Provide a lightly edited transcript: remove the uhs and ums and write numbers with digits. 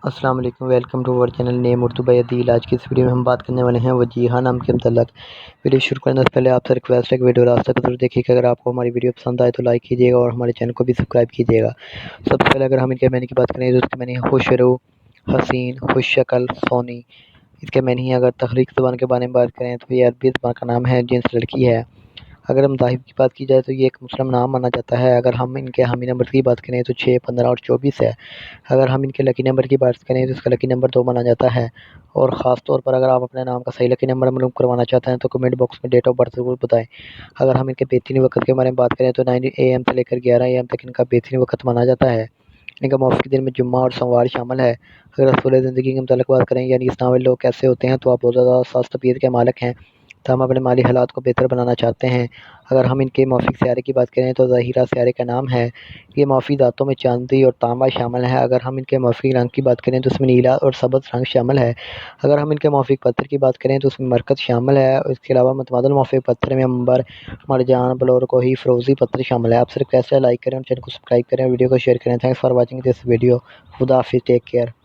السلام علیکم، welcome to our channel name Urdu by Adeel. آج کی اس ویڈیو میں ہم بات کرنے والے ہیں وجیہہ نام کے متعلق۔ ویڈیو شروع کرنے سے پہلے آپ سے ریکویسٹ ہے کہ ویڈیو لاسٹ تک ضرور دیکھیے کہ اگر آپ کو ہماری ویڈیو پسند آئے تو لائک کیجیے گا اور ہمارے چینل کو بھی سبسکرائب کیجیے گا۔ سب سے پہلے اگر ہم ان کے معنی کی بات کریں تو اس کے معنی خوش رو، حسین، خوش شکل، سونی۔ اس کے معنی اگر تخلیق زبان کے بارے میں بات کریں تو یہ عربی زبان کا نام ہے، جنس لڑکی ہے۔ اگر ہم مذاہب کی بات کی جائے تو یہ ایک مسلم نام مانا جاتا ہے۔ اگر ہم ان کے حامی نمبر کی بات کریں تو 6، 15 اور 24 ہے۔ اگر ہم ان کے لکی نمبر کی بات کریں تو اس کا لکی نمبر 2 مانا جاتا ہے۔ اور خاص طور پر اگر آپ اپنے نام کا صحیح لکی نمبر معلوم کروانا چاہتے ہیں تو کمنٹ باکس میں ڈیٹ آف برتھ ضرور بتائیں۔ اگر ہم ان کے بہترین وقت کے بارے میں بات کریں تو 9 AM سے لے کر 11 AM تک ان کا بہترین وقت مانا جاتا ہے۔ ان کا موافق دن میں جمعہ اور سوموار شامل ہے۔ اگر اصول زندگی کے متعلق بات کریں یعنی اسلام والے لوگ کیسے ہوتے ہیں تو آپ بہت زیادہ حساس طبیعت کے مالک ہیں، تو ہم اپنے مالی حالات کو بہتر بنانا چاہتے ہیں۔ اگر ہم ان کے موافق سیارے کی بات کریں تو ظہیرہ سیارے کا نام ہے۔ یہ موافق ذاتوں میں چاندی اور تانبا شامل ہے۔ اگر ہم ان کے موافق رنگ کی بات کریں تو اس میں نیلا اور سبز رنگ شامل ہے۔ اگر ہم ان کے موافق پتھر کی بات کریں تو اس میں مرکز شامل ہے۔ اس کے علاوہ متبادل موافق پتھر میں عنبر، مرجان، بلور کوہی، فیروزی پتھر شامل ہے۔ آپ صرف کیسے لائک کریں اور چینل کو سبسکرائب کریں اور ویڈیو کو شیئر کریں۔ Thanks for watching this video. خدا حافظ، ٹیک کیئر۔